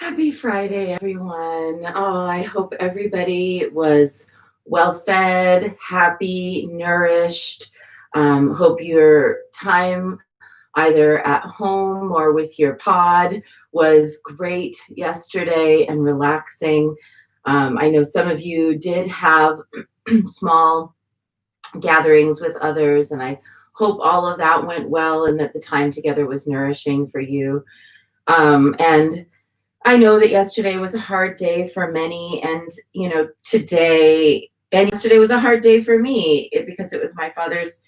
Happy Friday, everyone. Oh, I hope everybody was well fed, happy, nourished. Hope your time either at home or with your pod was great yesterday and relaxing. I know some of you did have small gatherings with others, and I hope all of that went well and that the time together was nourishing for you. And I know that yesterday was a hard day for many, and today and yesterday was a hard day for me because it was my father's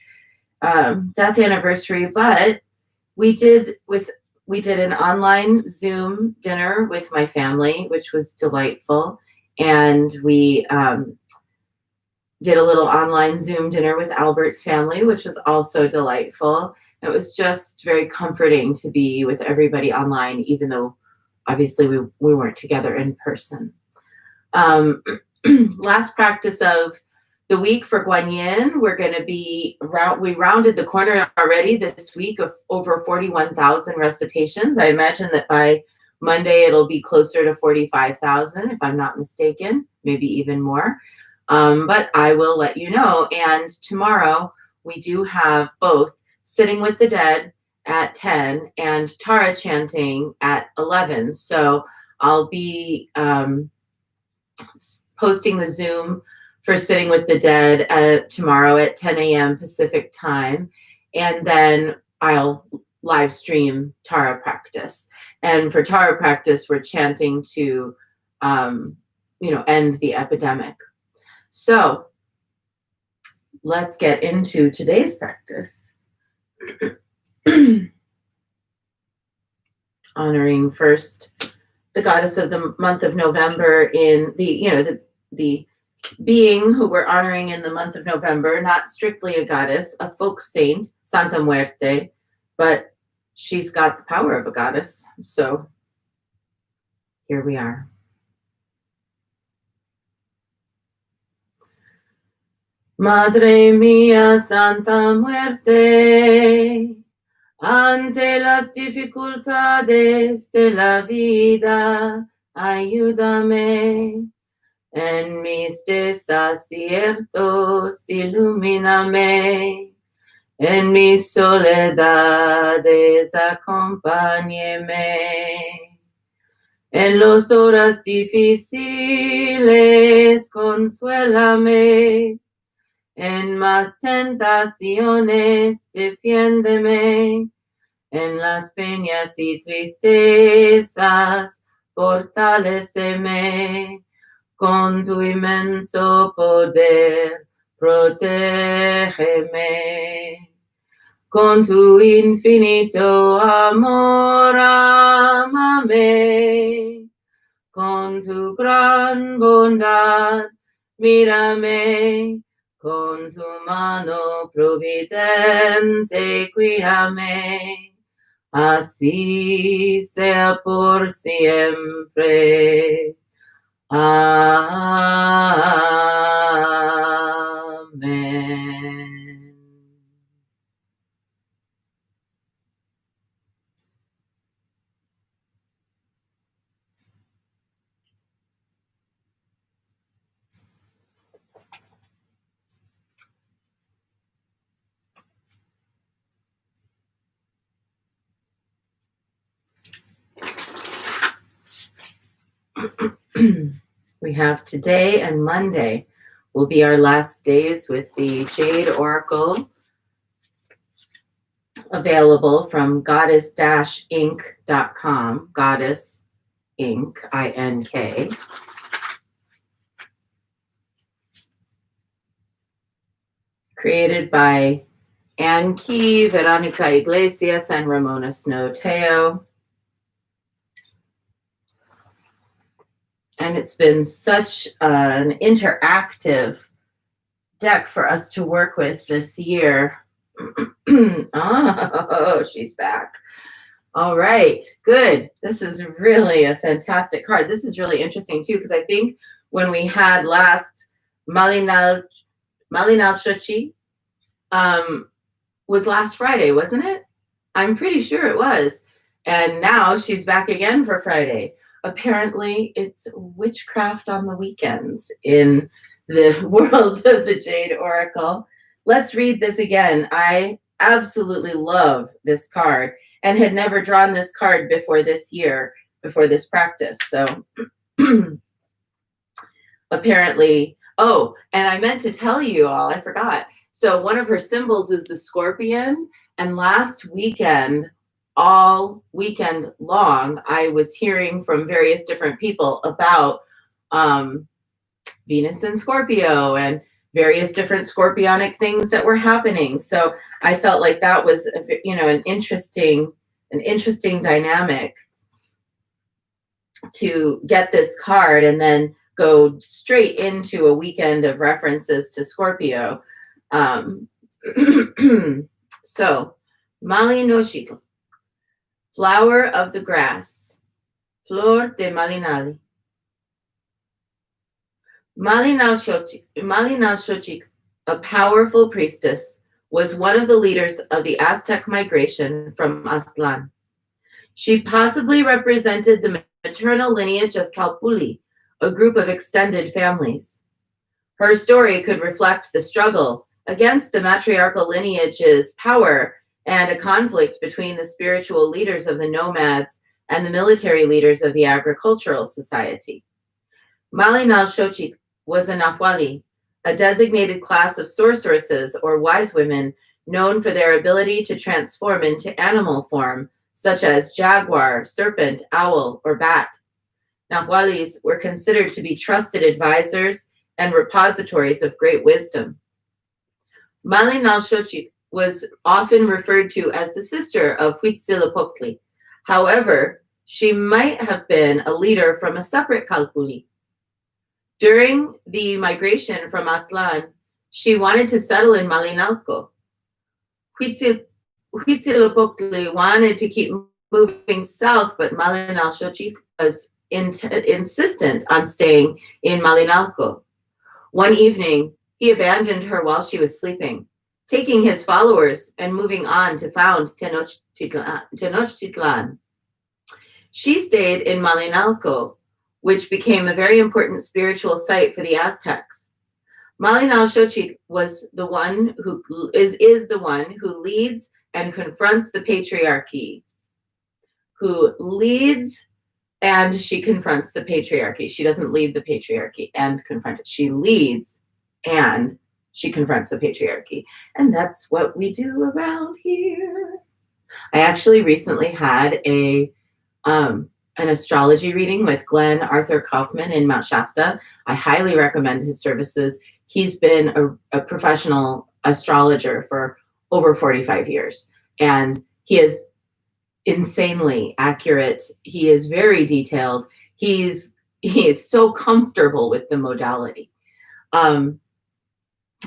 death anniversary. But we did an online Zoom dinner with my family, which was delightful, and we did a little online Zoom dinner with Albert's family, which was also delightful. It was just very comforting to be with everybody online, even though obviously we weren't together in person. Last practice of the week for Guanyin, we rounded the corner already this week of over 41,000 recitations. I imagine that by Monday it'll be closer to 45,000 if I'm not mistaken, maybe even more. But I will let you know. And tomorrow we do have both Sitting with the Dead at 10 and Tara chanting at 11. So I'll be posting the Zoom for Sitting with the Dead tomorrow at 10 a.m. Pacific time. And then I'll live stream Tara practice. And for Tara practice, we're chanting to, end the epidemic. So let's get into today's practice. Honoring first the goddess of the month of November in the being who we're honoring in the month of November, not strictly a goddess, a folk saint, Santa Muerte, but she's got the power of a goddess. So here we are. Madre mía, Santa Muerte, ante las dificultades de la vida, ayúdame. En mis desaciertos, ilumíname. En mis soledades, acompáñeme. En las horas difíciles, consuélame. En más tentaciones, defiéndeme. En las penas y tristezas, fortaléceme. Con tu inmenso poder, protégeme. Con tu infinito amor, ámame. Con tu gran bondad, mírame. Con tu mano providente, cuídame. Así sea por siempre. Amen. We have today and Monday will be our last days with the Jade Oracle, available from goddess-ink.com, Goddess Ink, I-N-K. Created by Ann Key, Veronica Iglesias, and Ramona Snow-Teo. And it's been such an interactive deck for us to work with this year. Oh, she's back. All right, good. This is really a fantastic card. This is really interesting too, because I think when we had last Malinal Shochi was last Friday, wasn't it? I'm pretty sure it was. And now she's back again for Friday. Apparently, it's witchcraft on the weekends in the world of the Jade Oracle. Let's read this again. I absolutely love this card and had never drawn this card before this year, before this practice. So apparently, oh, and I meant to tell you all, I forgot. So one of her symbols is the scorpion. And last weekend, all weekend long, I was hearing from various different people about Venus and Scorpio and various different scorpionic things that were happening. So I felt like that was, an interesting dynamic to get this card and then go straight into a weekend of references to Scorpio. So, Malinoshitl, flower of the grass, flor de malinali. Malinalxochitl, a powerful priestess, was one of the leaders of the Aztec migration from Aztlan. She possibly represented the maternal lineage of Calpulli, a group of extended families. Her story could reflect the struggle against the matriarchal lineage's power and a conflict between the spiritual leaders of the nomads and the military leaders of the agricultural society. Malinalxochitl was a Nahuali, a designated class of sorceresses or wise women known for their ability to transform into animal form, such as jaguar, serpent, owl, or bat. Nahualis were considered to be trusted advisors and repositories of great wisdom. Malinalxochitl was often referred to as the sister of Huitzilopochtli. However, she might have been a leader from a separate Calpulli. During the migration from Aztlan, she wanted to settle in Malinalco. Huitzilopochtli wanted to keep moving south, but Malinalxochitl was insistent on staying in Malinalco. One evening, he abandoned her while she was sleeping, taking his followers and moving on to found Tenochtitlan. She stayed in Malinalco, which became a very important spiritual site for the Aztecs. Malinalxochitl was the one who is the one who leads and confronts the patriarchy. Who leads and she confronts the patriarchy. She doesn't lead the patriarchy and confront it. She leads and she confronts the patriarchy. And that's what we do around here. I actually recently had an astrology reading with Glenn Arthur Kaufman in Mount Shasta. I highly recommend his services. He's been a professional astrologer for over 45 years, and he is insanely accurate. He is very detailed. He is so comfortable with the modality.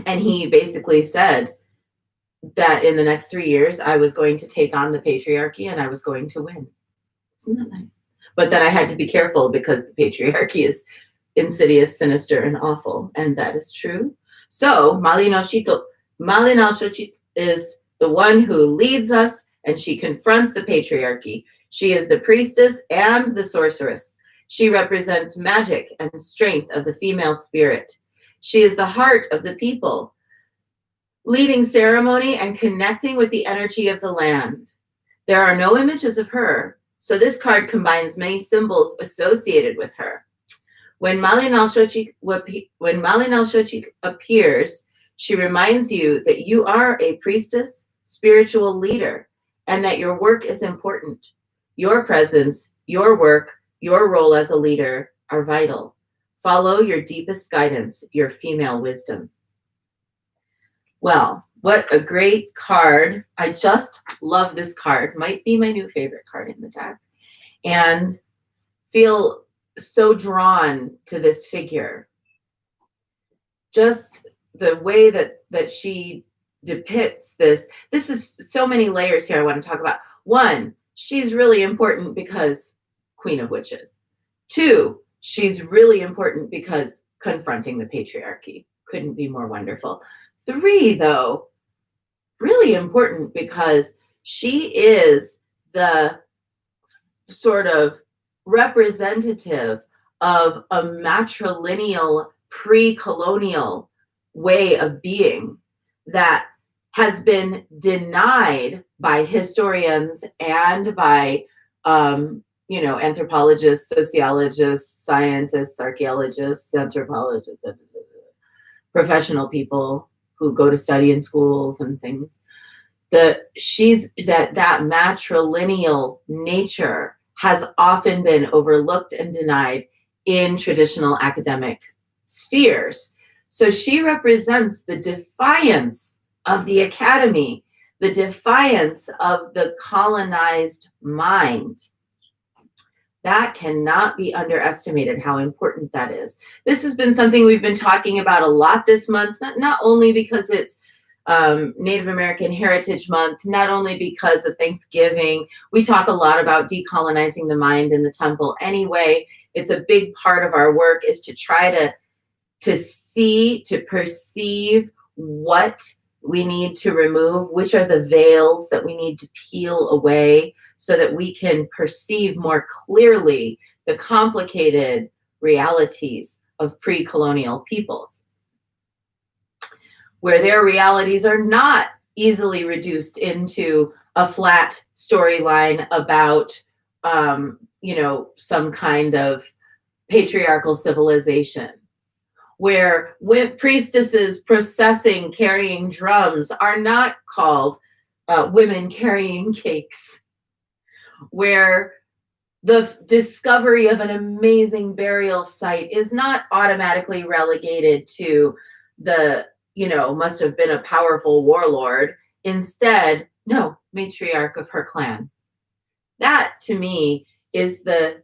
And he basically said that in the next 3 years, I was going to take on the patriarchy and I was going to win. Isn't that nice? But that I had to be careful because the patriarchy is insidious, sinister, and awful. And that is true. So Malinalxochitl is the one who leads us, and she confronts the patriarchy. She is the priestess and the sorceress. She represents magic and strength of the female spirit. She is the heart of the people, leading ceremony and connecting with the energy of the land. There are no images of her, so this card combines many symbols associated with her. When Malinalxochitl appears, she reminds you that you are a priestess, spiritual leader, and that your work is important. Your presence, your work, your role as a leader are vital. Follow your deepest guidance, your female wisdom. Well, what a great card. I just love this card. Might be my new favorite card in the deck. And feel so drawn to this figure. Just the way that she depicts this. This is so many layers here I want to talk about. One, she's really important because Queen of Witches. Two, she's really important because confronting the patriarchy. Couldn't be more wonderful. Three, though, really important because she is the sort of representative of a matrilineal pre-colonial way of being that has been denied by historians and by anthropologists, sociologists, scientists, archaeologists, anthropologists, professional people who go to study in schools and things. That matrilineal nature has often been overlooked and denied in traditional academic spheres. So she represents the defiance of the academy, the defiance of the colonized mind. That cannot be underestimated, how important that is. This has been something we've been talking about a lot this month, not only because it's Native American Heritage Month, not only because of Thanksgiving. We talk a lot about decolonizing the mind in the temple anyway. It's a big part of our work is to try to see, to perceive what we need to remove, which are the veils that we need to peel away so that we can perceive more clearly the complicated realities of pre-colonial peoples, where their realities are not easily reduced into a flat storyline about, some kind of patriarchal civilization, where priestesses processing, carrying drums are not called women carrying cakes, where the discovery of an amazing burial site is not automatically relegated to the must have been a powerful warlord. Instead, no, matriarch of her clan. That, to me, is the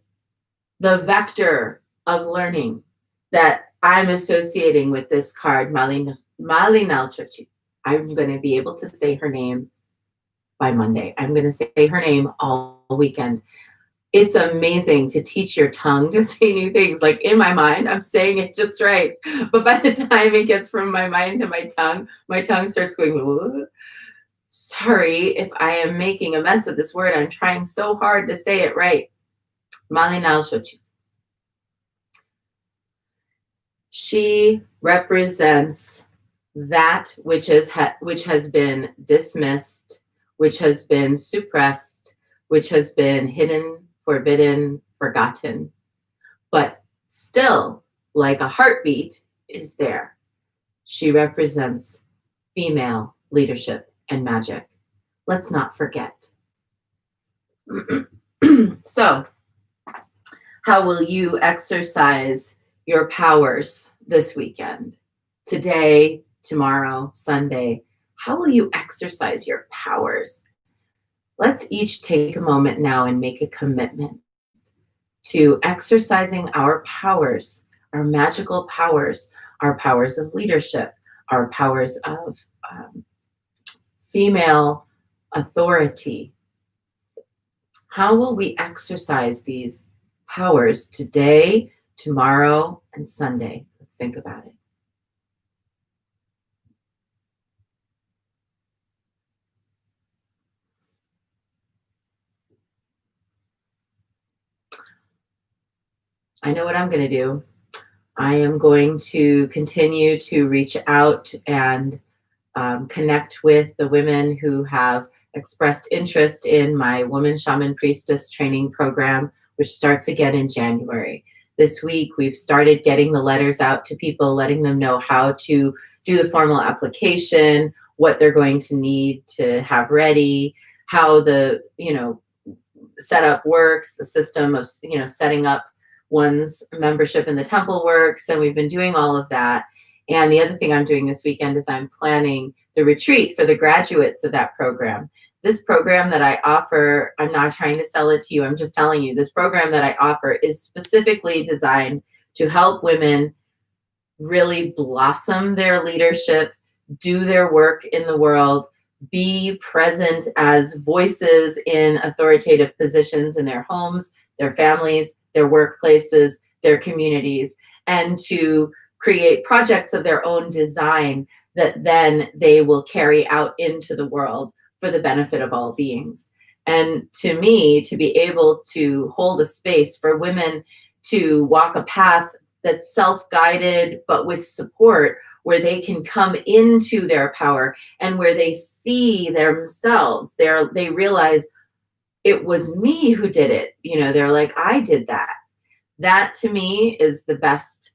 vector of learning that I'm associating with this card, Malinalchochi. I'm going to be able to say her name by Monday. I'm going to say her name all weekend. It's amazing to teach your tongue to say new things. Like in my mind, I'm saying it just right. But by the time it gets from my mind to my tongue starts going, whoa. Sorry if I am making a mess of this word. I'm trying so hard to say it right. Malinalchochi. She represents that which has been dismissed, which has been suppressed, which has been hidden, forbidden, forgotten, but still, like a heartbeat, is there. She represents female leadership and magic. Let's not forget. So, how will you exercise your powers this weekend? Today, tomorrow, Sunday. How will you exercise your powers? Let's each take a moment now and make a commitment to exercising our powers, our magical powers, our powers of leadership, our powers of female authority. How will we exercise these powers today, tomorrow, and Sunday? Let's think about it. I know what I'm going to do. I am going to continue to reach out and connect with the women who have expressed interest in my Woman Shaman Priestess training program, which starts again in January. This week, we've started getting the letters out to people, letting them know how to do the formal application, what they're going to need to have ready, how the setup works, the system of setting up one's membership in the temple works, and we've been doing all of that. And the other thing I'm doing this weekend is I'm planning the retreat for the graduates of that program. This program that I offer, I'm not trying to sell it to you, I'm just telling you, this program that I offer is specifically designed to help women really blossom their leadership, do their work in the world, be present as voices in authoritative positions in their homes, their families, their workplaces, their communities, and to create projects of their own design that then they will carry out into the world for the benefit of all beings. And to me, to be able to hold a space for women to walk a path that's self-guided, but with support, where they can come into their power and where they see themselves, they realize it was me who did it. They're like, I did that. That to me is the best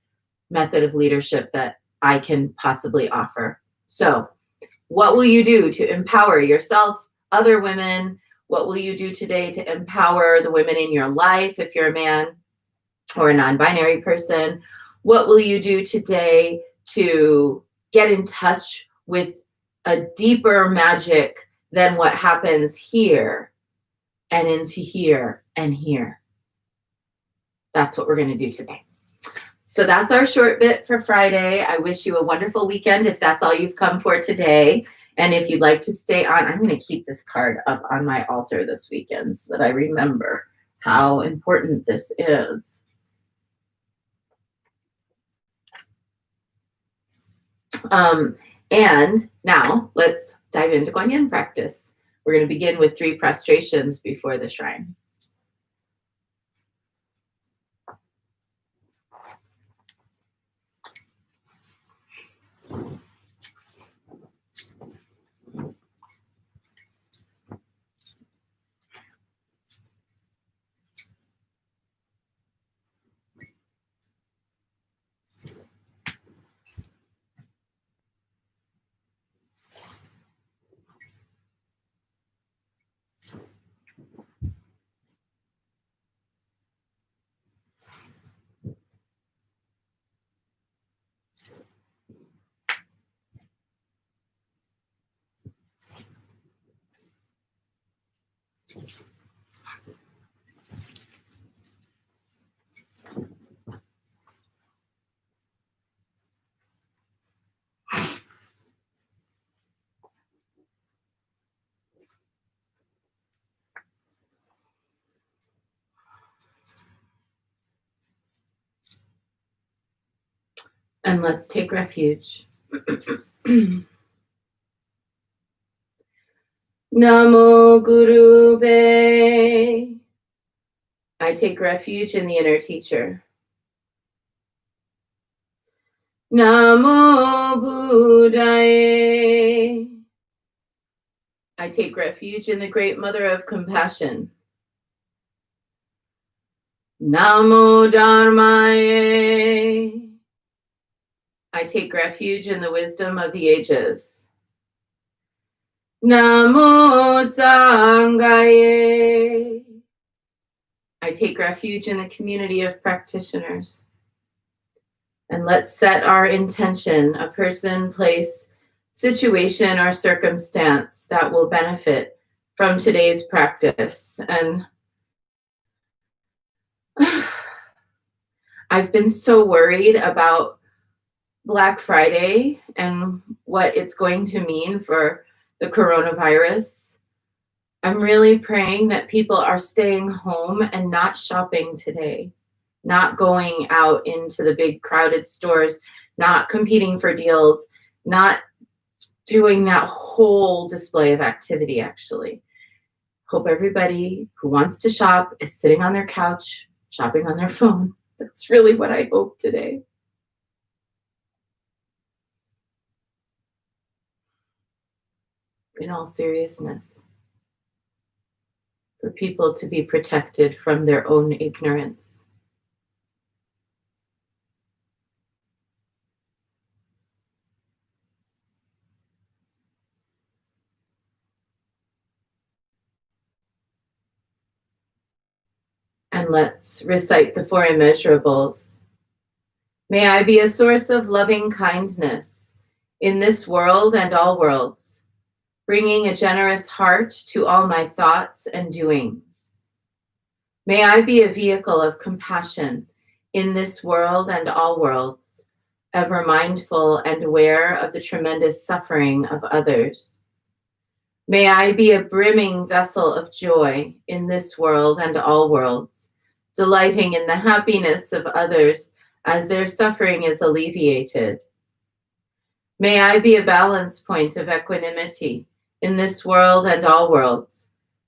method of leadership that I can possibly offer. So, what will you do to empower yourself, other women? What will you do today to empower the women in your life if you're a man or a non-binary person? What will you do today to get in touch with a deeper magic than what happens here and into here and here? That's what we're going to do today. So that's our short bit for Friday. I wish you a wonderful weekend if that's all you've come for today. And if you'd like to stay on, I'm going to keep this card up on my altar this weekend so that I remember how important this is. And now let's dive into Guanyin practice. We're going to begin with 3 prostrations before the shrine. And let's take refuge. Namo Guru Be. I take refuge in the inner teacher. Namo Buddhaye. I take refuge in the great mother of compassion. Namo Dharmaye. I take refuge in the wisdom of the ages. Namo Sanghaye. I take refuge in the community of practitioners. And let's set our intention, a person, place, situation, or circumstance that will benefit from today's practice. And I've been so worried about Black Friday and what it's going to mean for the coronavirus. I'm really praying that people are staying home and not shopping today, not going out into the big crowded stores, not competing for deals, not doing that whole display of activity, actually. Hope everybody who wants to shop is sitting on their couch, shopping on their phone. That's really what I hope today. In all seriousness, for people to be protected from their own ignorance. And let's recite the 4 immeasurables. May I be a source of loving kindness in this world and all worlds, bringing a generous heart to all my thoughts and doings. May I be a vehicle of compassion in this world and all worlds, ever mindful and aware of the tremendous suffering of others. May I be a brimming vessel of joy in this world and all worlds, delighting in the happiness of others as their suffering is alleviated. May I be a balance point of equanimity in this world and all worlds,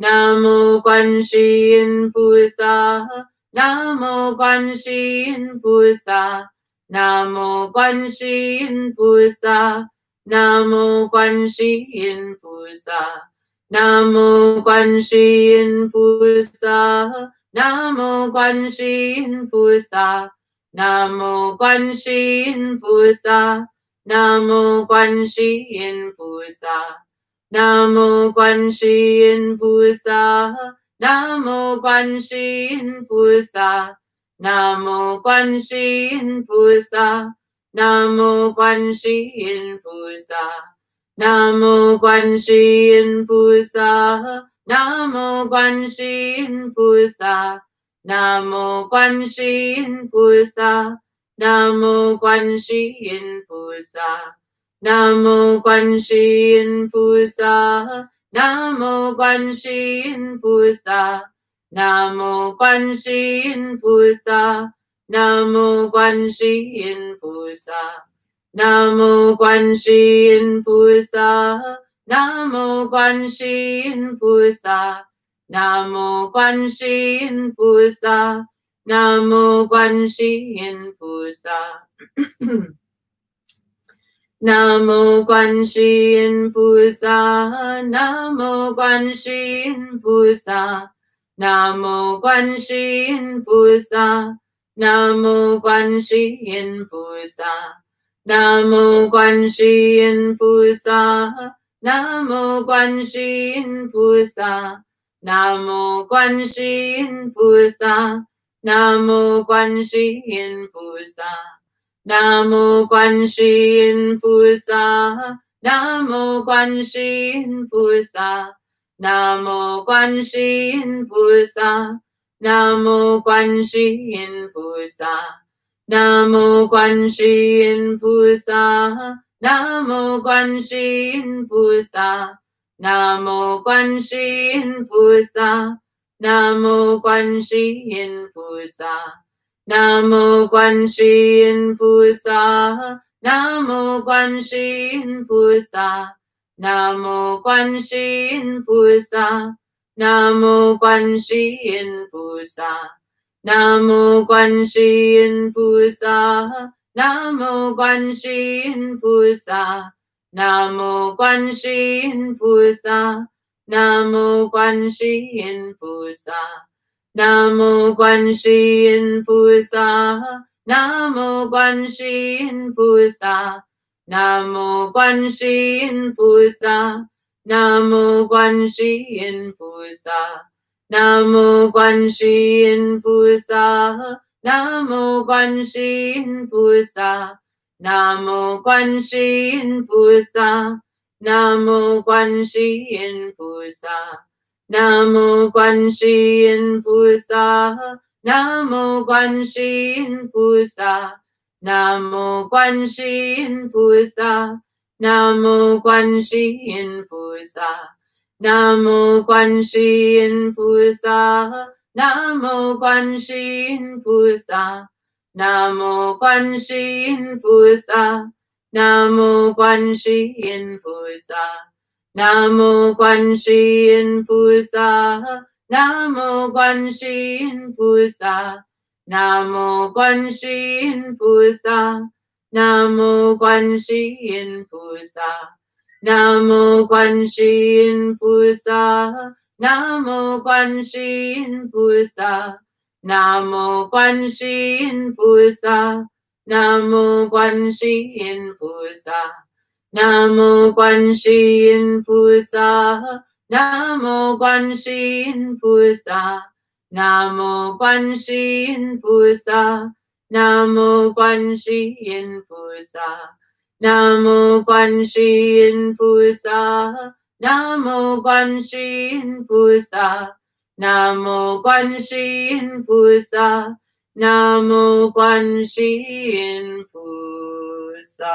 Namo Quan Shi Yin Pusa, Namo Quan Shi Yin Pusa, Namo Quan Shi Yin Pusa, Namo Quan Shi Yin Pusa, Namo Quan Shi Yin Pusa, Namo Quan Shi Yin Pusa, Namo Quan Shi Yin Pusa, Namo Quan Shi Yin Pusa. Namo Quan Shi Yin Pusa, Namo Quan Shi Yin Pusa, Namo Quan Shi Yin Pusa, Namo Quan Shi Yin Pusa, Namo Quan Shi Yin Pusa, Namo Quan Shi Yin Pusa, Namo Quan Shi Yin Pusa, Namo Quan Shi Yin Pusa. Namo Quan Shi Yin Pusa, Namo Quan Shi Yin Pusa, Namo Quan Shi Yin Pusa, Namo Quan Shi Yin Pusa, Namo Quan Shi Yin Pusa, Namo Quan Shi Yin Pusa, Namo Quan Shi Yin Pusa, Namo Quan Shi Yin Pusa. Namo Quan Shi Yin Pusa, Namo Quan Shi Yin Pusa, Namo Quan Shi Yin Pusa, Namo Quan Shi Yin Pusa, Namo Quan Shi Yin Pusa, Namo Quan Shi Yin Pusa, Namo Quan Shi Yin Pusa, Namo Quan Shi Yin Pusa. Namo Quan Shi Yin Pusa, Namo Quan Shi Yin Pusa, Namo Quan Shi Yin Pusa, Namo Quan Shi Yin Pusa, Namo Quan Shi Yin Pusa, Namo Quan Shi Yin Pusa, Namo Quan Shi Yin Pusa, Namo Quan Shi Yin Pusa. Namo Quan Shi Yin Pusa, Namo Quan Shi Yin Pusa, Namo Quan Shi Yin Pusa, Namo Quan Shi Yin Pusa, Namo Quan Shi Yin Pusa, Namo Quan Shi Yin Pusa, Namo Quan Shi Yin Pusa, Namo Quan Shi Yin Pusa. Namo Quan Shi Yin Pusa, Namo Quan Shi Yin Pusa, Namo Quan Shi Yin Pusa, Namo Quan Shi Yin Pusa, Namo Quan Shi Yin Pusa, Namo Quan Shi Yin Pusa, Namo Quan Shi Yin Pusa, Namo Quan Shi Yin Pusa. Namo Quan Shi Yin Pusa, Namo Quan Shi Yin Pusa, Namo Quan Shi Yin Pusa, Namo Quan Shi Yin Pusa, Namo Quan Shi Yin Pusa, Namo Quan Shi Yin Pusa, Namo Quan Shi Yin Pusa, Namo Quan Shi Yin Pusa. Namo Quan Shi Yin Pusa, Namo Quan Shi Yin Pusa, Namo Quan Shi Yin Pusa, Namo Quan Shi Yin Pusa, Namo Quan Shi Yin Pusa, Namo Quan Shi Yin Pusa, Namo Quan Shi Yin Pusa, Namo Quan Shi Yin Pusa. Namo Quan Shi Yin Pusa, Namo Quan Shi Yin Pusa, Namo Quan Shi Yin Pusa, Namo Quan Shi Yin Pusa, Namo Quan Shi Yin Pusa, Namo Quan Shi Yin Pusa, Namo Quan Shi Yin Pusa, Namo Quan Shi Yin Pusa.